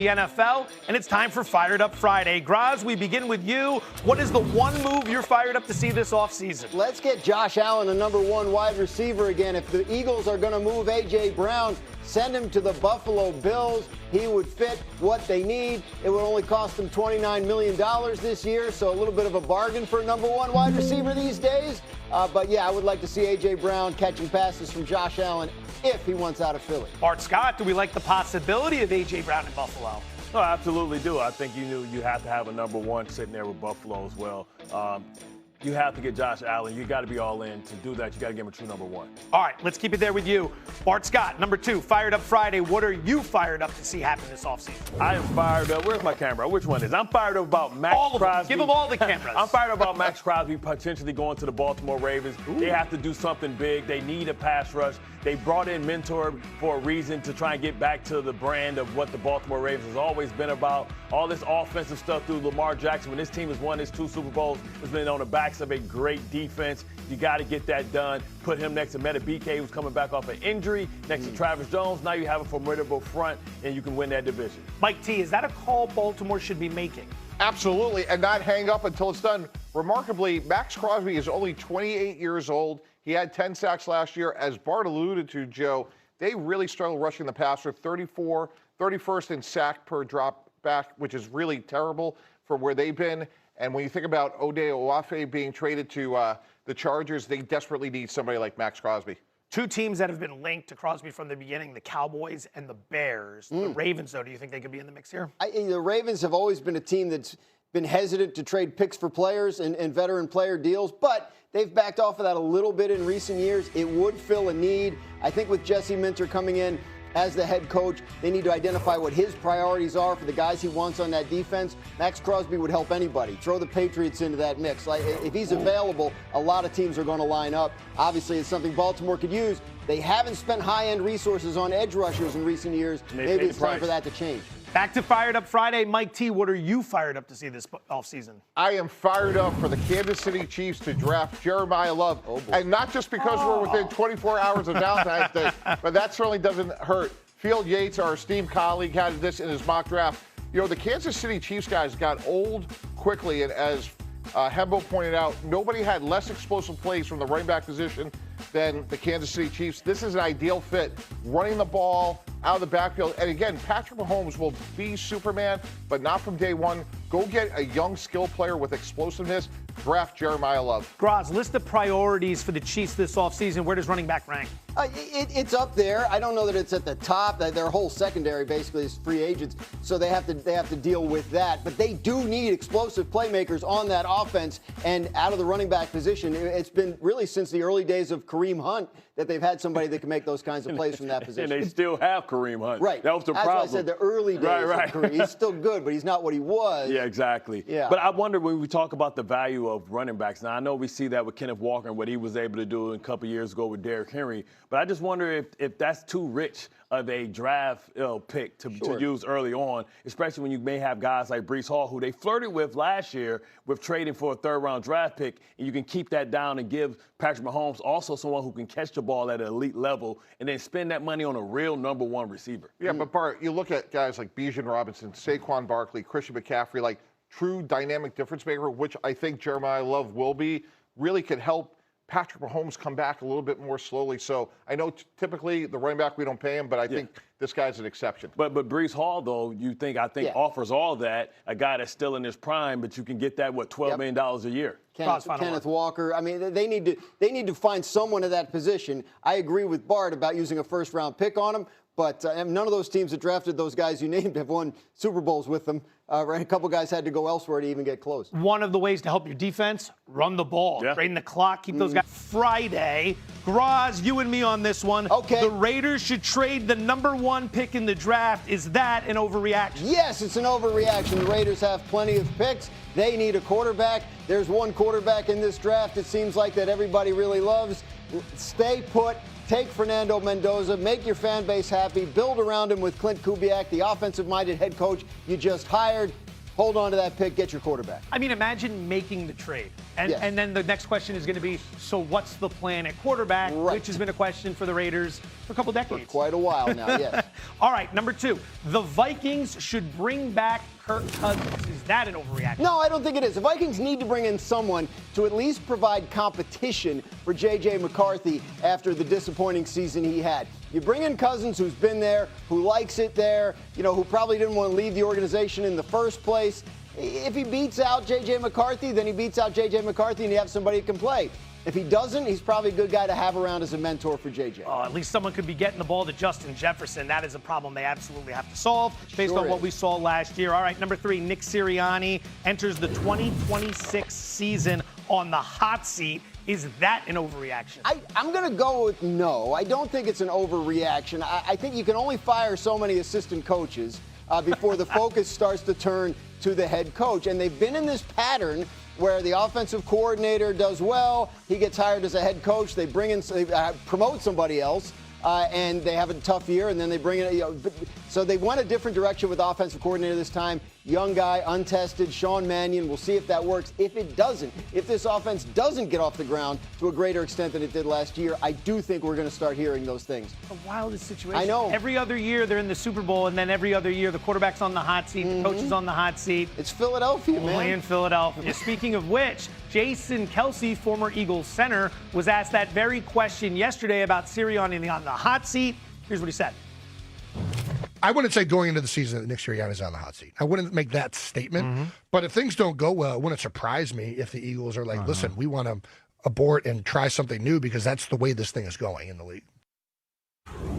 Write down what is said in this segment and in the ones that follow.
the NFL, and it's time for Fired Up Friday. Graz, we begin with you. What is the one move you're fired up to see this offseason? Let's get Josh Allen, the number one wide receiver again. If the Eagles are going to move A.J. Brown, send him to the Buffalo Bills. He would fit what they need. It would only cost them $29 million this year, so a little bit of a bargain for a number one wide receiver these days. But yeah, I would like to see A.J. Brown catching passes from Josh Allen if he wants out of Philly. Bart Scott, do we like the possibility of A.J. Brown in Buffalo? No, I absolutely do. I think you have to have a number one sitting there with Buffalo as well. You have to get Josh Allen. You got to be all in. To do that, you got to give him a true number one. All right, let's keep it there with you. Bart Scott, number two, Fired Up Friday. What are you fired up to see happen this offseason? I am fired up. Where's my camera? Which one is? I'm fired up about Max all of them. Crosby. Give them all the cameras. I'm fired up about Max Crosby potentially going to the Baltimore Ravens. Ooh. They have to do something big. They need a pass rush. They brought in Mentor for a reason to try and get back to the brand of what the Baltimore Ravens has always been about. All this offensive stuff through Lamar Jackson. When this team has won its 2 Super Bowls, it's been on the backs of a great defense. You got to get that done. Put him next to Meta BK, who's coming back off an injury, next to Travis Jones. Now you have a formidable front, and you can win that division. Mike T, is that a call Baltimore should be making? Absolutely, and not hang up until it's done. Remarkably, Max Crosby is only 28 years old. He had 10 sacks last year. As Bart alluded to, Joe, they really struggled rushing the passer. 31st in sack per drop back, which is really terrible for where they've been. And when you think about Ode Owafe being traded to the Chargers, they desperately need somebody like Max Crosby. Two teams that have been linked to Crosby from the beginning, the Cowboys and the Bears. The Ravens, though, do you think they could be in the mix here? The Ravens have always been a team that's been hesitant to trade picks for players and veteran player deals, but they've backed off of that a little bit in recent years. It would fill a need. I think with Jesse Minter coming in as the head coach, they need to identify what his priorities are for the guys he wants on that defense. Max Crosby would help anybody. Throw the Patriots into that mix. Like, if he's available, a lot of teams are going to line up. Obviously, it's something Baltimore could use. They haven't spent high-end resources on edge rushers in recent years. Maybe it's time for that to change. Back to Fired Up Friday. Mike T, what are you fired up to see this offseason? I am fired up for the Kansas City Chiefs to draft Jeremiah Love. And not just because we're within 24 hours of Valentine's Day, but that certainly doesn't hurt. Field Yates, our esteemed colleague, had this in his mock draft. You know, the Kansas City Chiefs guys got old quickly, and as Hembo pointed out, nobody had less explosive plays from the running back position than the Kansas City Chiefs. This is an ideal fit, running the ball out of the backfield. And again, Patrick Mahomes will be Superman, but not from day one. Go get a young skill player with explosiveness. Draft Jeremiah Love. Graz, list the priorities for the Chiefs this offseason. Where does running back rank? It's up there. I don't know that it's at the top. Their whole secondary basically is free agents, so they have to deal with that. But they do need explosive playmakers on that offense and out of the running back position. It's been really since the early days of Kareem Hunt that they've had somebody that can make those kinds of plays from that position. And they still have Kareem Hunt. Right. That was the That's problem. That's why I said the early days of Kareem. He's still good, but he's not what he was. Yeah, exactly. Yeah. But I wonder when we talk about the value of running backs. Now, I know we see that with Kenneth Walker and what he was able to do a couple years ago with Derrick Henry, but I just wonder if that's too rich of a draft pick to use early on, especially when you may have guys like Breece Hall, who they flirted with last year with trading for a third-round draft pick, and you can keep that down and give Patrick Mahomes also someone who can catch the ball at an elite level and then spend that money on a real number one receiver. Yeah, but Bart, you look at guys like Bijan Robinson, Saquon Barkley, Christian McCaffrey, like true dynamic difference maker, which I think Jeremiah Love will be, really could help Patrick Mahomes come back a little bit more slowly. So I know typically the running back, we don't pay him, but I think this guy's an exception. But Breece Hall, though, I think offers all that. A guy that's still in his prime, but you can get that, $12 million a year. Kenneth Walker. I mean, they need to find someone in that position. I agree with Bart about using a first-round pick on him, but none of those teams that drafted those guys you named have won Super Bowls with them. Right? A couple guys had to go elsewhere to even get close. One of the ways to help your defense, run the ball. Yeah. Drain the clock, keep those guys. Friday, Graz, you and me on this one. Okay. The Raiders should trade the number one pick in the draft. Is that an overreaction? Yes, it's an overreaction. The Raiders have plenty of picks. They need a quarterback. There's one quarterback in this draft it seems like that everybody really loves. Stay put. Take Fernando Mendoza, make your fan base happy, build around him with Clint Kubiak, the offensive-minded head coach you just hired. hold on to that pick, get your quarterback. I mean, imagine making the trade. And, Yes. and then the next question is going to be, so what's the plan at quarterback, Right. which has been a question for the Raiders for a couple decades. For quite a while now, yes. All right, number 2, the Vikings should bring back Kirk Cousins. Is that an overreaction? No, I don't think it is. The Vikings need to bring in someone to at least provide competition for J.J. McCarthy after the disappointing season he had. You bring in Cousins, who's been there, who likes it there, who probably didn't want to leave the organization in the first place. If he beats out J.J. McCarthy, then he beats out J.J. McCarthy and you have somebody who can play. If he doesn't, he's probably a good guy to have around as a mentor for J.J. Oh, at least someone could be getting the ball to Justin Jefferson. That is a problem they absolutely have to solve based on what we saw last year. All right, number 3, Nick Sirianni enters the 2026 season on the hot seat. Is that an overreaction? I'm going to go with no. I don't think it's an overreaction. I think you can only fire so many assistant coaches before the focus starts to turn to the head coach. And they've been in this pattern where the offensive coordinator does well, he gets hired as a head coach, they promote somebody else, and they have a tough year, and then they bring in, so they went a different direction with offensive coordinator this time. Young guy, untested, Sean Mannion. We'll see if that works. If it doesn't, if this offense doesn't get off the ground to a greater extent than it did last year, I do think we're going to start hearing those things. The wildest situation. I know. Every other year they're in the Super Bowl, and then every other year the quarterback's on the hot seat, the coach is on the hot seat. It's Philadelphia, man. Only in Philadelphia. Speaking of which, Jason Kelce, former Eagles center, was asked that very question yesterday about Sirianni on the hot seat. Here's what he said. I wouldn't say going into the season that Nick Sirianni's on the hot seat. I wouldn't make that statement. But if things don't go well, it wouldn't surprise me if the Eagles are like, listen, we want to abort and try something new because that's the way this thing is going in the league.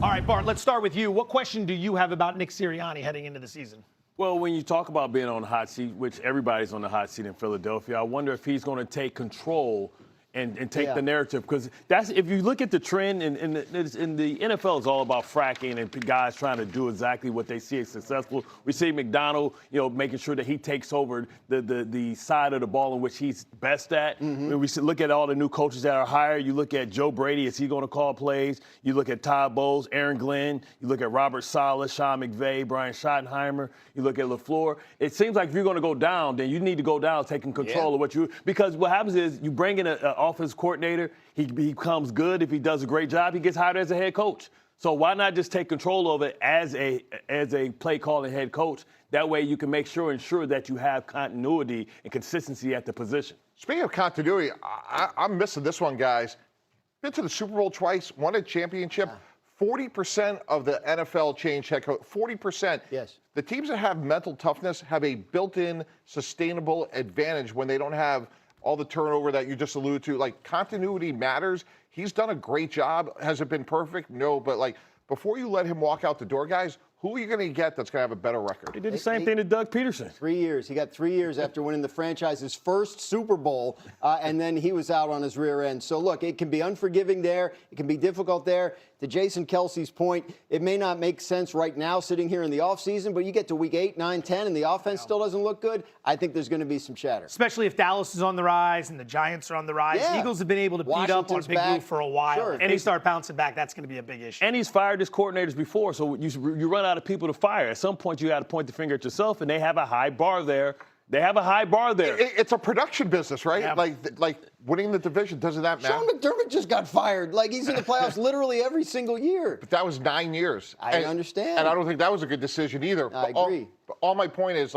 All right, Bart, let's start with you. What question do you have about Nick Sirianni heading into the season? Well, when you talk about being on the hot seat, which everybody's on the hot seat in Philadelphia, I wonder if he's going to take control and take the narrative, because that's, if you look at the trend in the NFL, is all about fracking and guys trying to do exactly what they see as successful. We see McDonald, making sure that he takes over the side of the ball in which he's best at. When we look at all the new coaches that are hired, you look at Joe Brady, is he going to call plays? You look at Todd Bowles, Aaron Glenn, you look at Robert Saleh, Sean McVay, Brian Schottenheimer, you look at LaFleur. It seems like if you're going to go down, then you need to go down taking control of what because what happens is you bring in an offensive coordinator, he becomes good. If he does a great job, he gets hired as a head coach. So why not just take control of it as a play calling head coach? That way you can ensure that you have continuity and consistency at the position. Speaking of continuity, I'm missing this one, guys. Been to the Super Bowl twice, won a championship. 40% of the NFL change head coach. 40%. Yes. The teams that have mental toughness have a built-in sustainable advantage when they don't have all the turnover that you just alluded to. Like, continuity matters. He's done a great job. Has it been perfect? No, but before you let him walk out the door, guys, who are you going to get that's going to have a better record? He did the same thing to Doug Peterson. 3 years. He got 3 years after winning the franchise's first Super Bowl, and then he was out on his rear end. So, look, it can be unforgiving there. It can be difficult there. To Jason Kelce's point, it may not make sense right now sitting here in the offseason, but you get to week 8, 9, 10, and the offense still doesn't look good, I think there's going to be some chatter. Especially if Dallas is on the rise and the Giants are on the rise. Yeah. The Eagles have been able to beat up on Big Blue for a while. Sure. And they start bouncing back, that's going to be a big issue. And he's fired his coordinators before, so you run out of people to fire. At some point, you got to point the finger at yourself, and they have a high bar there. It's a production business, right? Yeah. Like winning the division, doesn't that matter? Sean McDermott just got fired. He's in the playoffs literally every single year. But that was 9 years. I understand. And I don't think that was a good decision either. I agree. All my point is,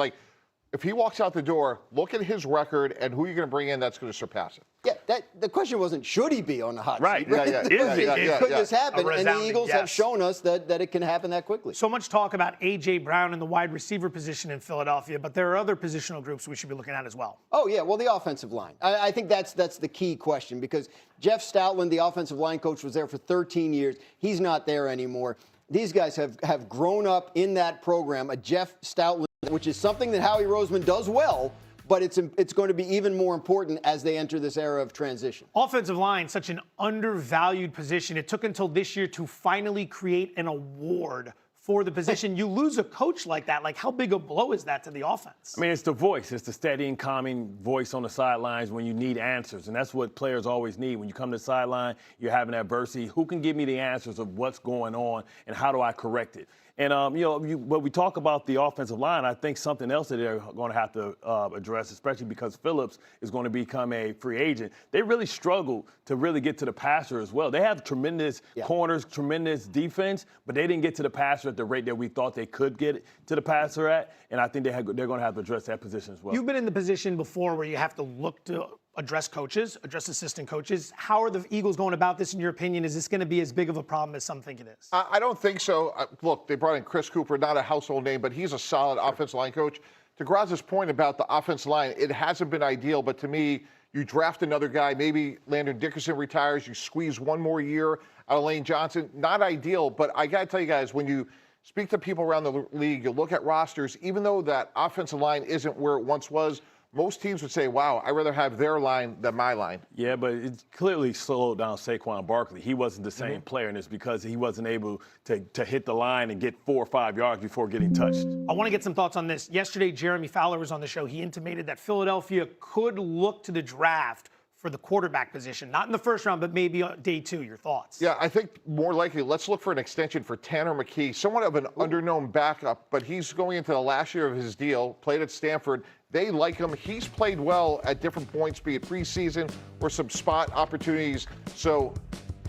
if he walks out the door, look at his record and who you're going to bring in that's going to surpass it. Yeah, the question wasn't should he be on the hot seat. Yeah. Could this happen? And the Eagles have yes. shown us that it can happen that quickly. So much talk about A.J. Brown in the wide receiver position in Philadelphia, but there are other positional groups we should be looking at as well. Oh, yeah, well, the offensive line. I think that's the key question because Jeff Stoutland, the offensive line coach, was there for 13 years. He's not there anymore. These guys have grown up in that program, a Jeff Stoutland, which is something that Howie Roseman does well, but it's going to be even more important as they enter this era of transition. Offensive line, such an undervalued position. It took until this year to finally create an award for the position. You lose a coach like that. How big a blow is that to the offense? I mean, it's the voice. It's the steady and calming voice on the sidelines when you need answers. And that's what players always need. When you come to the sideline, you're having adversity. Who can give me the answers of what's going on and how do I correct it? And, when we talk about the offensive line, I think something else that they're going to have to address, especially because Phillips is going to become a free agent. They really struggle to really get to the passer as well. They have tremendous corners, tremendous defense, but they didn't get to the passer at the rate that we thought they could get to the passer at. And I think they're going to have to address that position as well. You've been in the position before where you have to look to address coaches, address assistant coaches. How are the Eagles going about this, in your opinion? Is this going to be as big of a problem as some think it is? I don't think so. Look, they brought in Chris Cooper, not a household name, but he's a solid offensive line coach. To Graz's point about the offensive line, it hasn't been ideal, but to me, you draft another guy, maybe Landon Dickerson retires, you squeeze one more year out of Lane Johnson. Not ideal, but I got to tell you guys, when you speak to people around the league, you look at rosters, even though that offensive line isn't where it once was, most teams would say, wow, I'd rather have their line than my line. Yeah, but it clearly slowed down Saquon Barkley. He wasn't the same player, and it's because he wasn't able to hit the line and get 4 or 5 yards before getting touched. I want to get some thoughts on this. Yesterday, Jeremy Fowler was on the show. He intimated that Philadelphia could look to the draft for the quarterback position. Not in the first round, but maybe day 2. Your thoughts? Yeah, I think more likely, let's look for an extension for Tanner McKee, somewhat of an underknown backup, but he's going into the last year of his deal, played at Stanford. They like him. He's played well at different points, be it preseason or some spot opportunities. So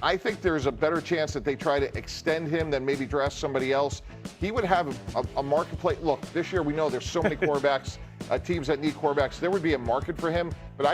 I think there's a better chance that they try to extend him than maybe draft somebody else. He would have a marketplace. Look, this year we know there's so many quarterbacks, teams that need quarterbacks. There would be a market for him, but